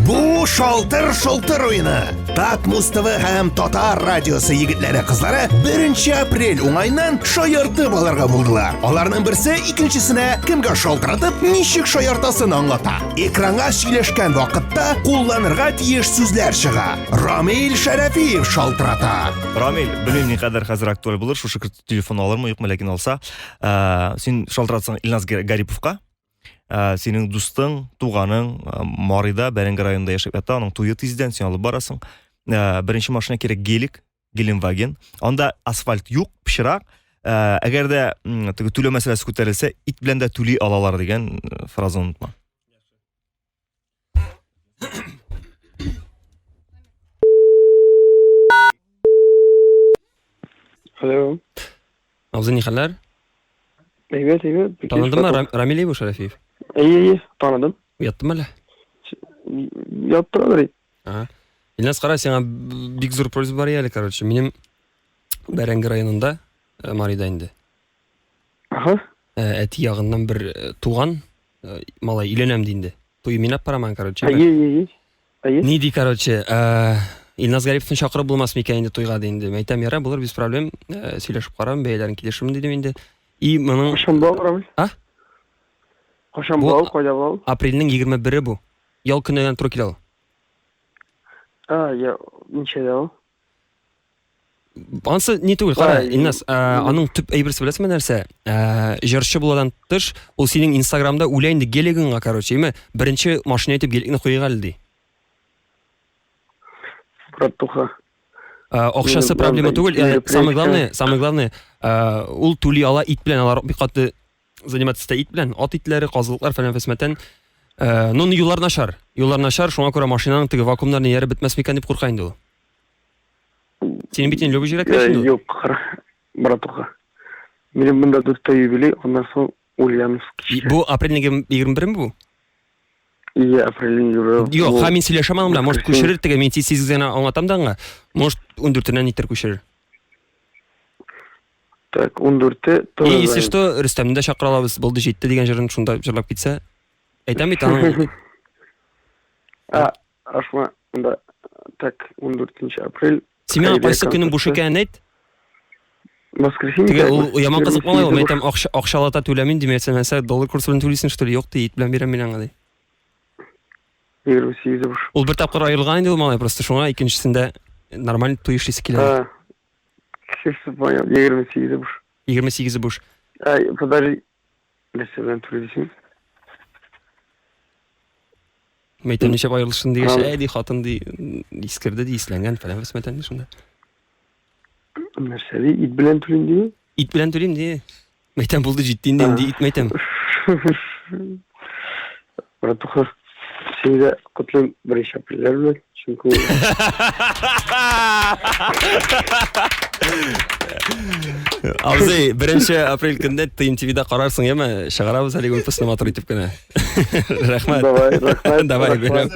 Bu Шалтыр ойыны. Так Муз-ТВ һәм Татар радиосы егетләре кызлары 1 апрель уңайнан шаяртып алырга булдылар. Аларның берсе икенчесенә кемгә шалтыратып, ничек шаяртасын аңлата. Экранга сөйләшкән вакытта кулланырга тиеш сүзләр чыга. Рамил Шәрәфиев шалтырата. Рамил, белмим ни кадәр хәзер актуаль булыр, шушы телефон алырмы, юкмы, ләкин алса, син шалтыратсаң Илназ Гариповка. Синең дустың, туганың Марида, Бәрәңге районында яшәп ята, аның туйы тиздән син алып барасың. Беренче машина керек Геленваген. Анда асфальт юк, пычрак. Әгәр дә түләү мәсьәләсе күтәрелсә, ит белән дә түли алалар дигән фразаны онытма. Алло. Абзый, ни хәлләр? Әйбәт. Таныдыңмы Рамил Шәрәфиев? Таныдым. Уяттымы әле? Яттырадыр. Илназ, кара, сиңа бик зур просьба бар әле, короче. Минем Бәрәңге районында Марида инде. Әти ягыннан бер туган малай өйләнәм ди. Туй минап бараман, короче. Ни ди, короче, Илназ Гариповны чакырып булмас микән инде туйга ди инде. Мәйтәм, яра, булыр, без проблем. Сөйләшеп карам, бәяләрен килешермен дидем инде. И моның Кашан бау, Кашан бау, кайда бау? Апрельнең 21-е бу. Ял көненнән туры килә ул. Ничәдә ул? Ансы ни түгел, кара, Илназ, аның төп әйберсе беләсеңме нәрсә? Җырчы буладан тыш, ул синең Инстаграмда үлә инде гелегыңа, короче, беренче машина итеп гелегне куйга алды. Братуха. Акчасы проблема түгел, самое главное, ул тули ала ит белән, алар бик каты заниматься ит белән, ат итләре, казылыклар фәлән фәсмәтән. Ну, юллар начар, шуңа күрә машинаның теге вакуумнарны яры бетмәс микән дип курка инде ул. Синең битен любой җиргә керәсең. Юк, братуха. Минем монда 4 юбилей, аннан соң Ульяновск. Бу апрельнең 21-ме бу? Апрельнең юбилей. Юк, мин сөйләшәм аны белән, может күчерер теге, мен сез генә аңлатам да аңа. Может 14-нән итер күчерер. Так, 14-те. Если что, Рөстәмне дә чакыралабыз, булды җитте дигән җырын шунда җырлап китсә. Әйтәм бит аның. Ашма, монда так 14 апрель. Син миңа кайсы көнең буш икәнен әйт. Воскресенье. Теге ул яман кызык малай, ул әйтәм акчалата түләмин димәсәң, мәсәлән, доллар курсын түлисен, что ли, юк ди, ит белән бирәм мин аңа ди. 28 буш. Ул бер тапкыр аерылган инде ул малай, просто шуңа икенчесендә нормаль туй эшлисе килә. Все понял, 28 буш. 28 буш. Подожди. Нәрсә белән түлисең? Мәйтәм ничә аерылышын дигәч, ди хатын ди, искерде ди, исләнгән фәлән фәсмәтән ди шунда. Нәрсә ди, ит белән түлим ди? Ит белән түлим ди. Мәйтәм булды җитте инде, ит мәйтәм. Братуха, сиңа котлым 1 апрельләр белән, чөнки Абзый, 1 апрель көндә Тыйм ТВ-дә карарсың, яме, чыгарабыз әле выпускны матур итеп кенә. Рәхмәт. Давай, рәхмәт. Давай, бирәм.